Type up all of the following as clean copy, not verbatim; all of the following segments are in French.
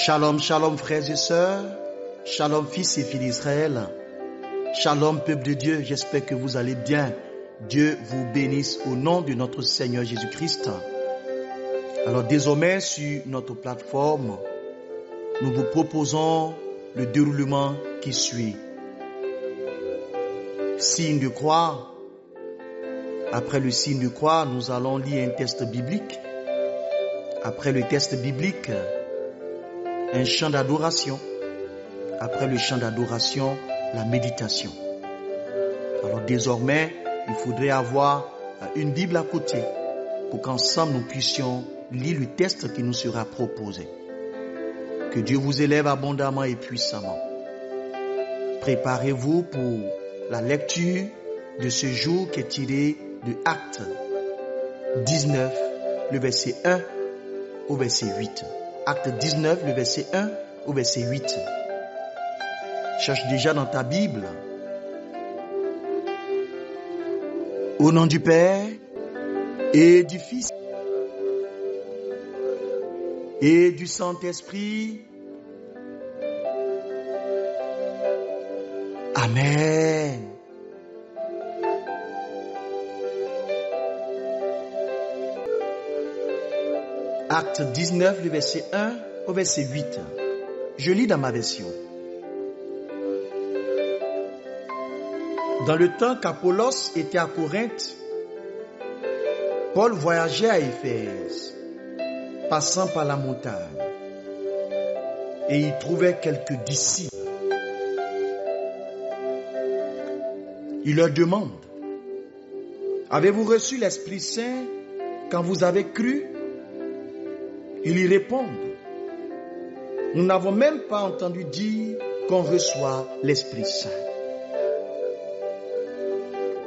Shalom, shalom frères et sœurs, shalom fils et filles d'Israël, shalom peuple de Dieu, j'espère que vous allez bien. Dieu vous bénisse au nom de notre Seigneur Jésus-Christ. Alors désormais sur notre plateforme, nous vous proposons le déroulement qui suit. Signe de croix. Après le signe de croix, nous allons lire un texte biblique. Après le texte biblique, un chant d'adoration. Après le chant d'adoration, la méditation. Alors désormais, il faudrait avoir une Bible à côté pour qu'ensemble nous puissions lire le texte qui nous sera proposé. Que Dieu vous élève abondamment et puissamment. Préparez-vous pour la lecture de ce jour qui est tiré de Actes 19, le verset 1 au verset 8. Acte 19, le verset 1 au verset 8. Cherche déjà dans ta Bible. Au nom du Père et du Fils et du Saint-Esprit. Amen. Acte 19, le verset 1 au verset 8. Je lis dans ma version. Dans le temps qu'Apollos était à Corinthe, Paul voyageait à Éphèse, passant par la montagne, et il trouvait quelques disciples. Il leur demande, avez-vous reçu l'Esprit Saint quand vous avez cru? Ils y répondent, nous n'avons même pas entendu dire qu'on reçoit l'Esprit Saint.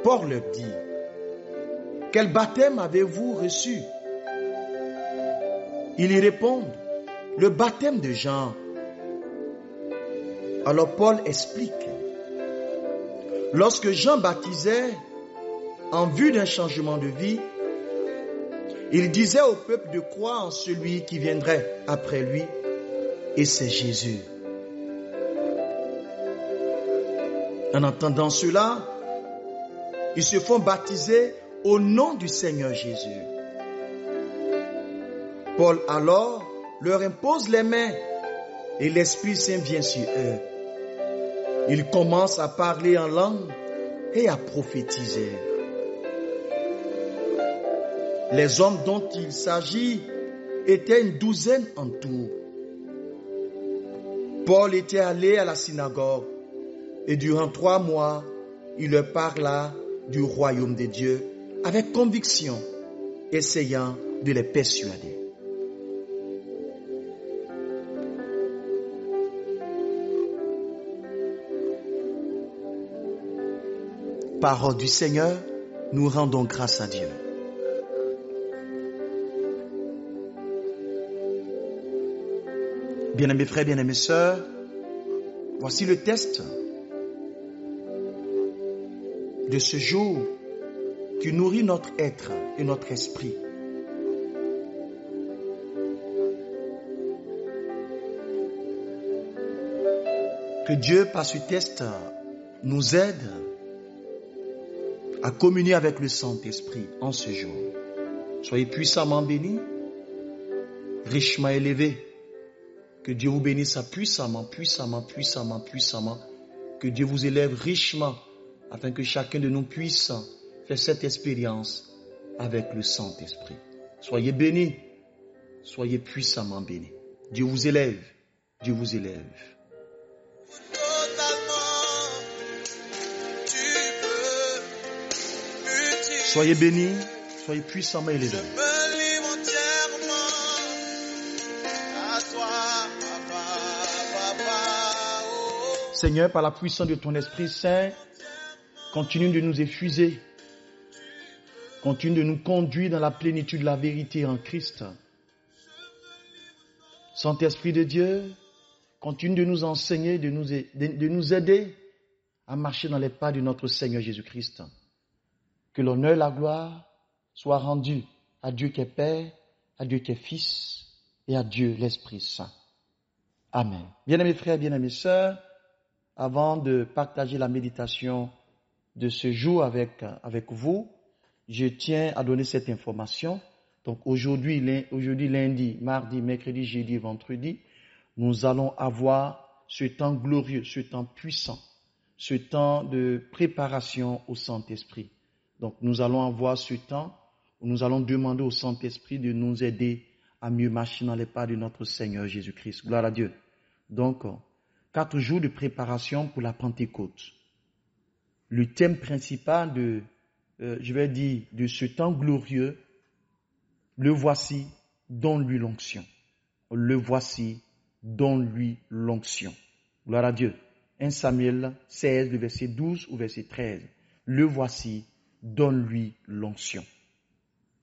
Paul leur dit, quel baptême avez-vous reçu? Ils y répondent, le baptême de Jean. Alors Paul explique, lorsque Jean baptisait en vue d'un changement de vie, il disait au peuple de croire en celui qui viendrait après lui, et c'est Jésus. En entendant cela, ils se font baptiser au nom du Seigneur Jésus. Paul alors leur impose les mains et l'Esprit Saint vient sur eux. Ils commencent à parler en langue et à prophétiser. Les hommes dont il s'agit étaient une douzaine en tout. Paul était allé à la synagogue et durant 3 mois, il leur parla du royaume de Dieu avec conviction, essayant de les persuader. Parole du Seigneur, nous rendons grâce à Dieu. Bien-aimés frères, bien-aimées sœurs, voici le test de ce jour qui nourrit notre être et notre esprit. Que Dieu, par ce test, nous aide à communier avec le Saint-Esprit en ce jour. Soyez puissamment bénis, richement élevés. Que Dieu vous bénisse puissamment, puissamment, puissamment, puissamment. Que Dieu vous élève richement afin que chacun de nous puisse faire cette expérience avec le Saint-Esprit. Soyez bénis, soyez puissamment bénis. Dieu vous élève, Dieu vous élève. Soyez bénis, soyez puissamment élevés. Seigneur, par la puissance de ton Esprit Saint, continue de nous effuser. Continue de nous conduire dans la plénitude de la vérité en Christ. Saint-Esprit de Dieu, continue de nous enseigner, de nous aider à marcher dans les pas de notre Seigneur Jésus-Christ. Que l'honneur et la gloire soient rendus à Dieu qui est Père, à Dieu qui est Fils et à Dieu l'Esprit Saint. Amen. Bien-aimés frères, bien-aimées sœurs, avant de partager la méditation de ce jour avec vous, je tiens à donner cette information. Donc aujourd'hui, lundi, mardi, mercredi, jeudi, vendredi, nous allons avoir ce temps glorieux, ce temps puissant, ce temps de préparation au Saint-Esprit. Donc nous allons avoir ce temps où nous allons demander au Saint-Esprit de nous aider à mieux marcher dans les pas de notre Seigneur Jésus-Christ. Gloire à Dieu. Donc, 4 jours de préparation pour la Pentecôte. Le thème principal de ce temps glorieux, le voici, donne-lui l'onction. Le voici, donne-lui l'onction. Gloire à Dieu. 1 Samuel 16, le verset 12 ou verset 13. Le voici, donne-lui l'onction.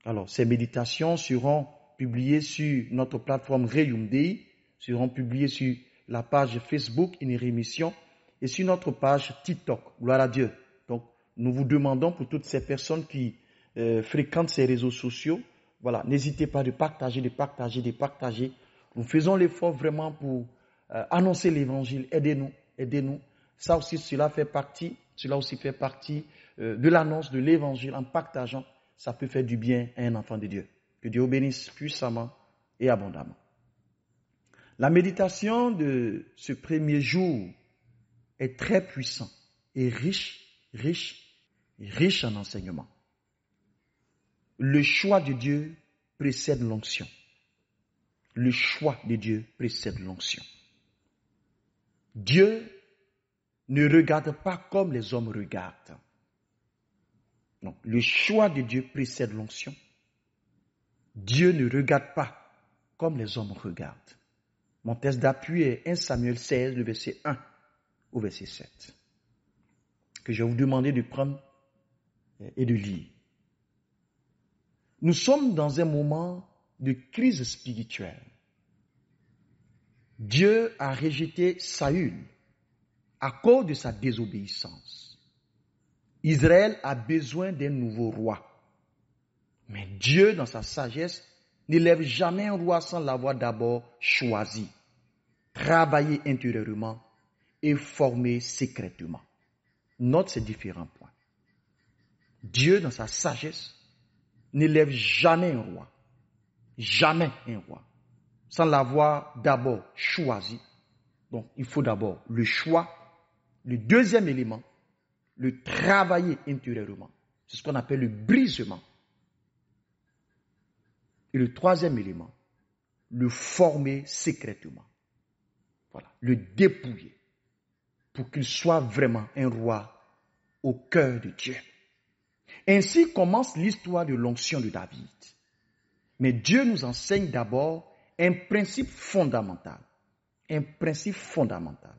Alors, ces méditations seront publiées sur notre plateforme Reum Dei, seront publiées sur la page Facebook Une Rémission et sur notre page TikTok. Gloire à Dieu. Donc, nous vous demandons pour toutes ces personnes qui fréquentent ces réseaux sociaux, voilà, n'hésitez pas de partager. Nous faisons l'effort vraiment pour annoncer l'évangile. Aidez-nous. Cela aussi fait partie de l'annonce de l'évangile en partageant. Ça peut faire du bien à un enfant de Dieu. Que Dieu vous bénisse puissamment et abondamment. La méditation de ce premier jour est très puissante et riche en enseignements. Le choix de Dieu précède l'onction. Le choix de Dieu précède l'onction. Dieu ne regarde pas comme les hommes regardent. Non, le choix de Dieu précède l'onction. Dieu ne regarde pas comme les hommes regardent. Mon texte d'appui est 1 Samuel 16, le verset 1 au verset 7, que je vais vous demander de prendre et de lire. Nous sommes dans un moment de crise spirituelle. Dieu a rejeté Saül à cause de sa désobéissance. Israël a besoin d'un nouveau roi. Mais Dieu, dans sa sagesse, n'élève jamais un roi sans l'avoir d'abord choisi, travaillé intérieurement et formé secrètement. Note ces différents points. Dieu, dans sa sagesse, n'élève jamais un roi, sans l'avoir d'abord choisi. Donc, il faut d'abord le choix. Le deuxième élément, le travailler intérieurement. C'est ce qu'on appelle le brisement. Et le troisième élément, le former secrètement. Voilà, le dépouiller pour qu'il soit vraiment un roi au cœur de Dieu. Ainsi commence l'histoire de l'onction de David. Mais Dieu nous enseigne d'abord un principe fondamental. Un principe fondamental.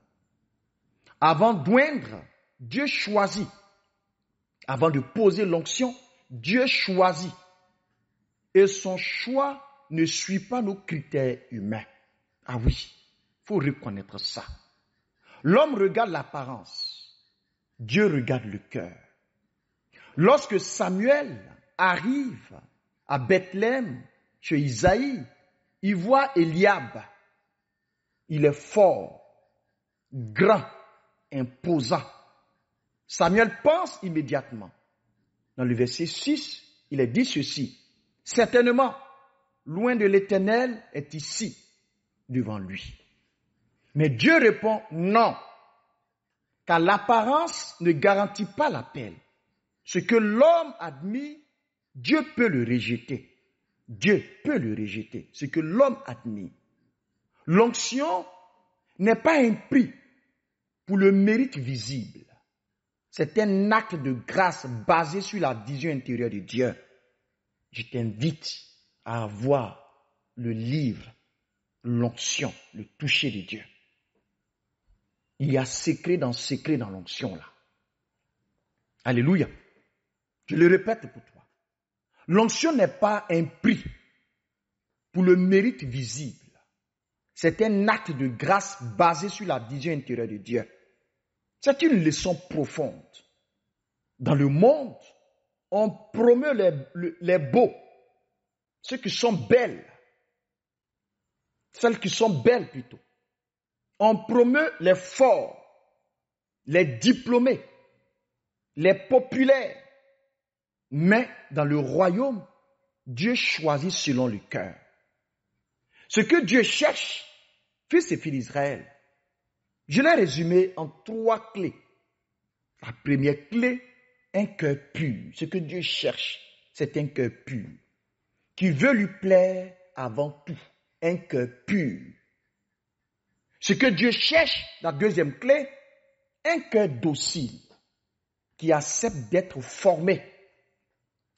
Avant d'oindre, Dieu choisit. Avant de poser l'onction, Dieu choisit. Et son choix ne suit pas nos critères humains. Ah oui, il faut reconnaître ça. L'homme regarde l'apparence. Dieu regarde le cœur. Lorsque Samuel arrive à Bethléem, chez Isaïe, il voit Eliab. Il est fort, grand, imposant. Samuel pense immédiatement. Dans le verset 6, il est dit ceci. Certainement, loin de l'Éternel est ici, devant lui. Mais Dieu répond non, car l'apparence ne garantit pas l'appel. Ce que l'homme admire, Dieu peut le rejeter. Dieu peut le rejeter, ce que l'homme admire. L'onction n'est pas un prix pour le mérite visible. C'est un acte de grâce basé sur la vision intérieure de Dieu. Je t'invite à avoir le livre, l'onction, le toucher de Dieu. Il y a secret dans l'onction là. Alléluia. Je le répète pour toi. L'onction n'est pas un prix pour le mérite visible. C'est un acte de grâce basé sur la vision intérieure de Dieu. C'est une leçon profonde. Dans le monde, on promeut les beaux, ceux qui sont belles, celles qui sont belles plutôt. On promeut les forts, les diplômés, les populaires. Mais dans le royaume, Dieu choisit selon le cœur. Ce que Dieu cherche, fils et filles d'Israël, je l'ai résumé en 3 clés. La première clé, un cœur pur. Ce que Dieu cherche, c'est un cœur pur, qui veut lui plaire avant tout. Un cœur pur. Ce que Dieu cherche, la deuxième clé, un cœur docile, qui accepte d'être formé.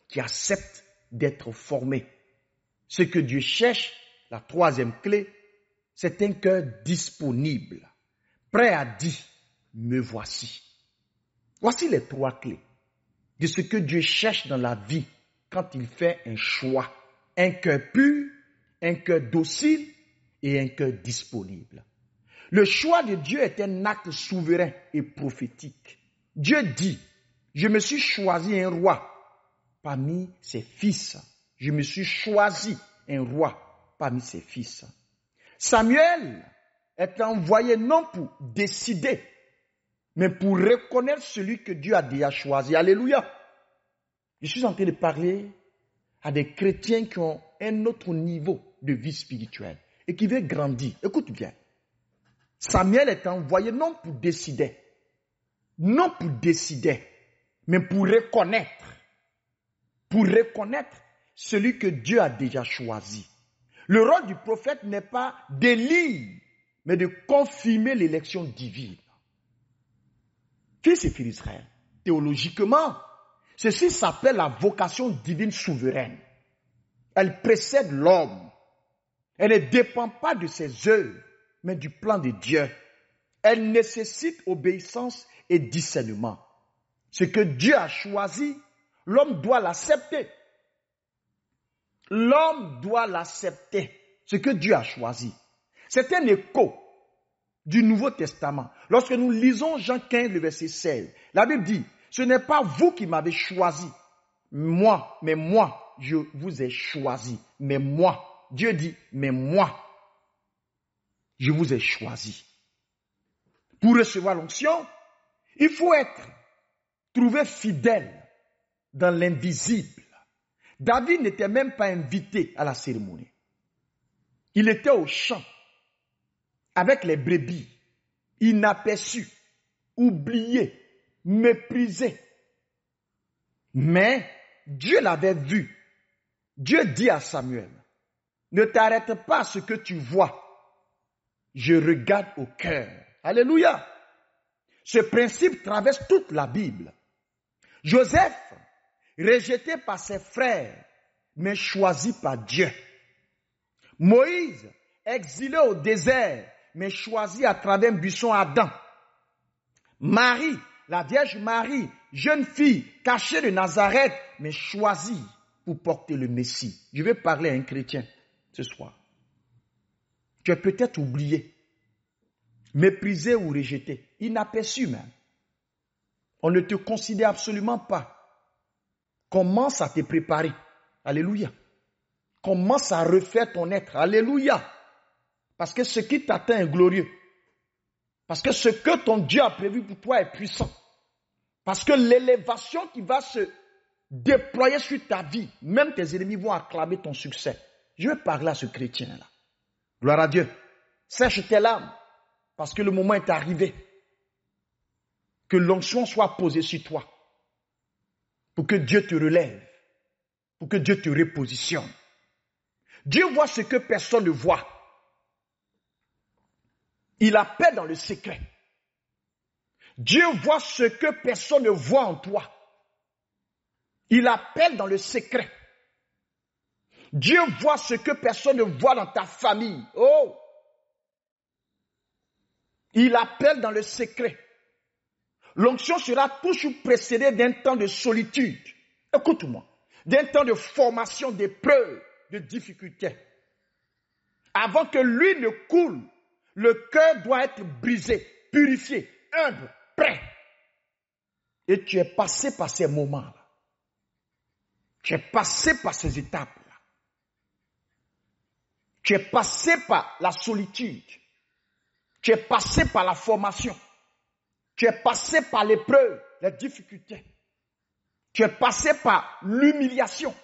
Qui accepte d'être formé. Ce que Dieu cherche, la troisième clé, c'est un cœur disponible, prêt à dire, me voici. Voici les 3 clés de ce que Dieu cherche dans la vie quand il fait un choix. Un cœur pur, un cœur docile et un cœur disponible. Le choix de Dieu est un acte souverain et prophétique. Dieu dit, je me suis choisi un roi parmi ses fils. Je me suis choisi un roi parmi ses fils. Samuel est envoyé non pour décider, mais pour reconnaître celui que Dieu a déjà choisi. Alléluia. Je suis en train de parler à des chrétiens qui ont un autre niveau de vie spirituelle et qui veulent grandir. Écoute bien. Samuel est envoyé non pour décider, mais pour reconnaître celui que Dieu a déjà choisi. Le rôle du prophète n'est pas d'élire, mais de confirmer l'élection divine. Fils et filles d'Israël, théologiquement, ceci s'appelle la vocation divine souveraine. Elle précède l'homme. Elle ne dépend pas de ses œuvres, mais du plan de Dieu. Elle nécessite obéissance et discernement. Ce que Dieu a choisi, l'homme doit l'accepter. L'homme doit l'accepter. Ce que Dieu a choisi. C'est un écho du Nouveau Testament. Lorsque nous lisons Jean 15, le verset 16, la Bible dit, ce n'est pas vous qui m'avez choisi, mais moi, je vous ai choisi. Mais moi, Dieu dit, mais moi, je vous ai choisi. Pour recevoir l'onction, il faut être trouvé fidèle dans l'invisible. David n'était même pas invité à la cérémonie. Il était au champ avec les brebis, inaperçu, oublié, méprisé. Mais Dieu l'avait vu. Dieu dit à Samuel, ne t'arrête pas à ce que tu vois. Je regarde au cœur. Alléluia. Ce principe traverse toute la Bible. Joseph, rejeté par ses frères, mais choisi par Dieu. Moïse, exilé au désert, mais choisi à travers un buisson ardent. Marie, la Vierge Marie, jeune fille cachée de Nazareth, mais choisie pour porter le Messie. Je vais parler à un chrétien ce soir. Tu es peut-être oublié, méprisé ou rejeté, inaperçu même. On ne te considère absolument pas. Commence à te préparer. Alléluia. Commence à refaire ton être. Alléluia. Parce que ce qui t'attend est glorieux. Parce que ce que ton Dieu a prévu pour toi est puissant. Parce que l'élévation qui va se déployer sur ta vie, même tes ennemis vont acclamer ton succès. Je vais parler à ce chrétien-là. Gloire à Dieu. Sèche tes larmes. Parce que le moment est arrivé. Que l'onction soit posée sur toi. Pour que Dieu te relève. Pour que Dieu te repositionne. Dieu voit ce que personne ne voit. Il appelle dans le secret. Dieu voit ce que personne ne voit en toi. Il appelle dans le secret. Dieu voit ce que personne ne voit dans ta famille. Oh! Il appelle dans le secret. L'onction sera toujours précédée d'un temps de solitude. Écoute-moi. D'un temps de formation, d'épreuves, de difficultés. Avant que l'huile ne coule, le cœur doit être brisé, purifié, humble, prêt. Et tu es passé par ces moments-là. Tu es passé par ces étapes-là. Tu es passé par la solitude. Tu es passé par la formation. Tu es passé par l'épreuve, les difficultés. Tu es passé par l'humiliation.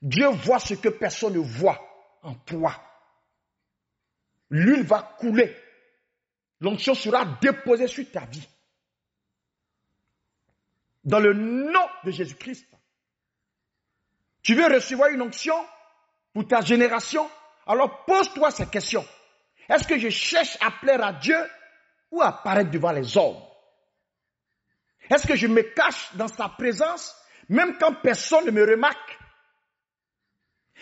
Dieu voit ce que personne ne voit en toi. L'huile va couler. L'onction sera déposée sur ta vie. Dans le nom de Jésus-Christ. Tu veux recevoir une onction pour ta génération? Alors pose-toi ces questions. Est-ce que je cherche à plaire à Dieu ou à apparaître devant les hommes? Est-ce que je me cache dans sa présence même quand personne ne me remarque?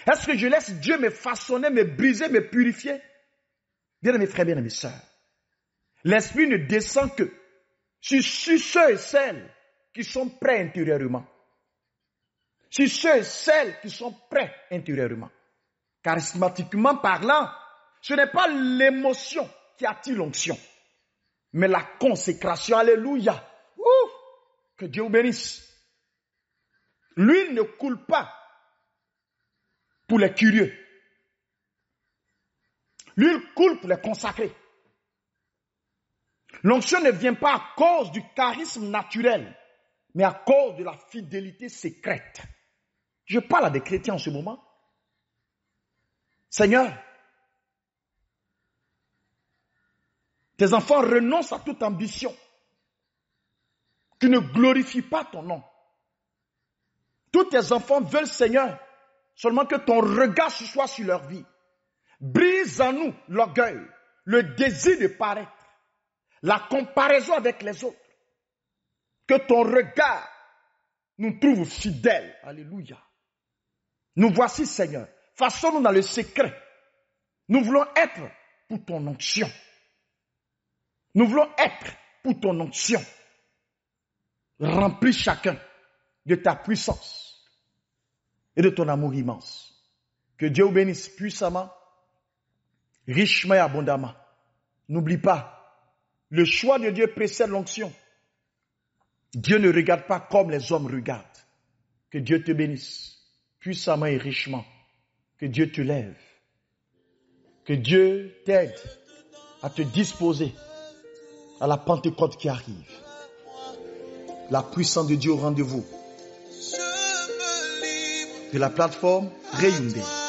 Est-ce que je laisse Dieu me façonner, me briser, me purifier? Bien mes frères, bien mes sœurs, l'Esprit ne descend que sur ceux et celles qui sont prêts intérieurement. Sur ceux et celles qui sont prêts intérieurement. Charismatiquement parlant, ce n'est pas l'émotion qui attire l'onction, mais la consécration. Alléluia. Ouh, que Dieu vous bénisse. L'huile ne coule pas pour les curieux. L'huile coule pour les consacrés. L'onction ne vient pas à cause du charisme naturel, mais à cause de la fidélité secrète. Je parle à des chrétiens en ce moment. Seigneur, tes enfants renoncent à toute ambition. Tu ne glorifies pas ton nom. Tous tes enfants veulent, Seigneur, seulement que ton regard soit sur leur vie. Brise en nous l'orgueil, le désir de paraître, la comparaison avec les autres. Que ton regard nous trouve fidèles. Alléluia. Nous voici, Seigneur. Façonne-nous dans le secret. Nous voulons être pour ton onction. Nous voulons être pour ton onction. Remplis chacun de ta puissance et de ton amour immense. Que Dieu vous bénisse puissamment, richement et abondamment. N'oublie pas, le choix de Dieu précède l'onction. Dieu ne regarde pas comme les hommes regardent. Que Dieu te bénisse puissamment et richement. Que Dieu te lève. Que Dieu t'aide à te disposer à la Pentecôte qui arrive. La puissance de Dieu au rendez-vous de la plateforme Réunion.